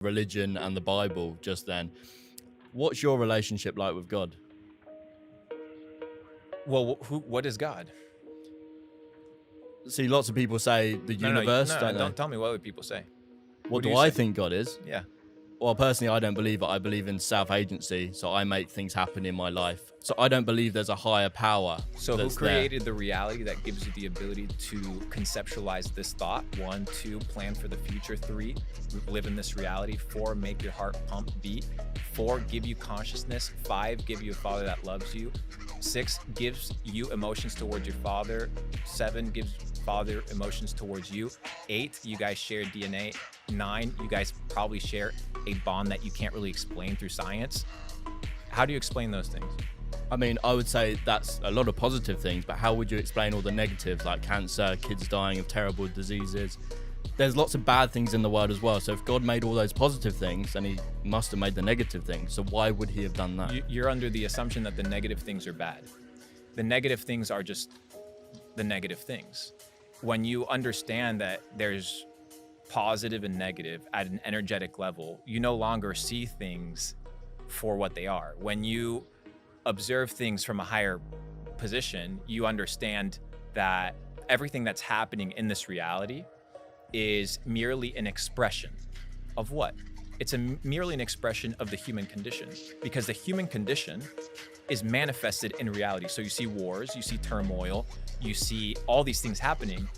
religion and the Bible just then. What's your relationship like with God? Well, what is God? See, lots of people say the universe, don't they? Don't tell me what would people say. What do do you I say? think God is? Yeah. Well, personally, I don't believe it. I believe in self-agency, so I make things happen in my life. So I don't believe there's a higher power. So who that's created the reality that gives you the ability to conceptualize this thought? 1, 2, plan for the future. 3, live in this reality. 4, make your heart pump beat. 4, give you consciousness. 5, give you a father that loves you. 6, gives you emotions towards your father. 7, gives father emotions towards you. 8, you guys share DNA. 9, you guys probably share a bond that you can't really explain through science. How do you explain those things? I mean, I would say that's a lot of positive things, but how would you explain all the negatives, like cancer, kids dying of terrible diseases? There's lots of bad things in the world as well. So if God made all those positive things, then he must have made the negative things. So why would he have done that? You're under the assumption that the negative things are bad. The negative things are just the negative things. When you understand that there's positive and negative at an energetic level, you no longer see things for what they are. When you observe things from a higher position, you understand that everything that's happening in this reality is merely an expression of what? It's merely an expression of the human condition, because the human condition is manifested in reality. So you see wars, you see turmoil, you see all these things happening.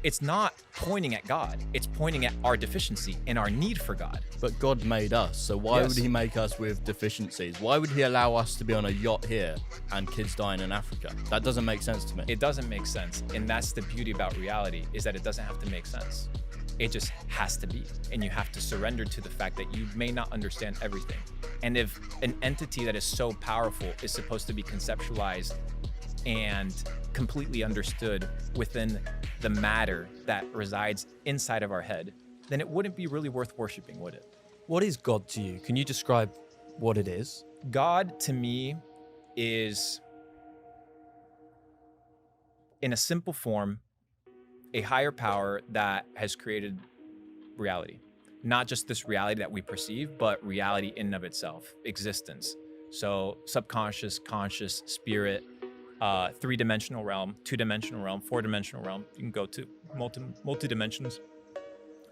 It's not pointing at God. It's pointing at our deficiency and our need for God. But God made us, so why would he make us with deficiencies? Why would he allow us to be on a yacht here and kids dying in Africa? That doesn't make sense to me. It doesn't make sense. And that's the beauty about reality, is that it doesn't have to make sense. It just has to be. And you have to surrender to the fact that you may not understand everything. And if an entity that is so powerful is supposed to be conceptualized and completely understood within the matter that resides inside of our head, then it wouldn't be really worth worshiping, would it? What is God to you? Can you describe what it is? God to me is, in a simple form, a higher power that has created reality. Not just this reality that we perceive, but reality in and of itself, existence. So subconscious, conscious, spirit, 3-dimensional realm, 2-dimensional realm, 4-dimensional realm. You can go to multi-dimensions.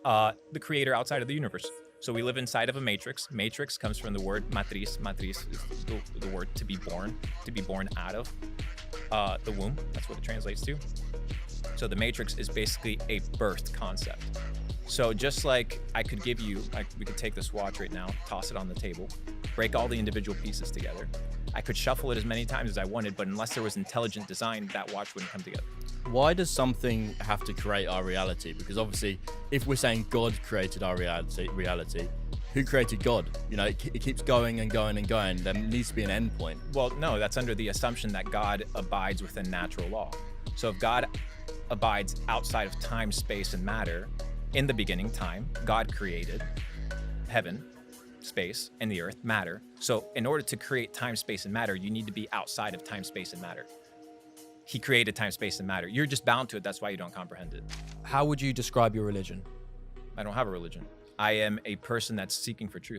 The creator outside of the universe. So we live inside of a matrix. Matrix comes from the word matriz. Matriz is the word to be born out of the womb. That's what it translates to. So the matrix is basically a birth concept. So just like I could give you, we could take this watch right now, toss it on the table, break all the individual pieces together. I could shuffle it as many times as I wanted, but unless there was intelligent design, that watch wouldn't come together. Why does something have to create our reality? Because obviously, if we're saying God created our reality, who created God? You know, it keeps going and going and going. There needs to be an end point. Well, no, that's under the assumption that God abides within natural law. So if God abides outside of time, space, and matter, in the beginning, time, God created heaven, space, and the earth, matter. So in order to create time, space, and matter, you need to be outside of time, space, and matter. He created time, space, and matter. You're just bound to it. That's why you don't comprehend it. How would you describe your religion? I don't have a religion. I am a person that's seeking for truth.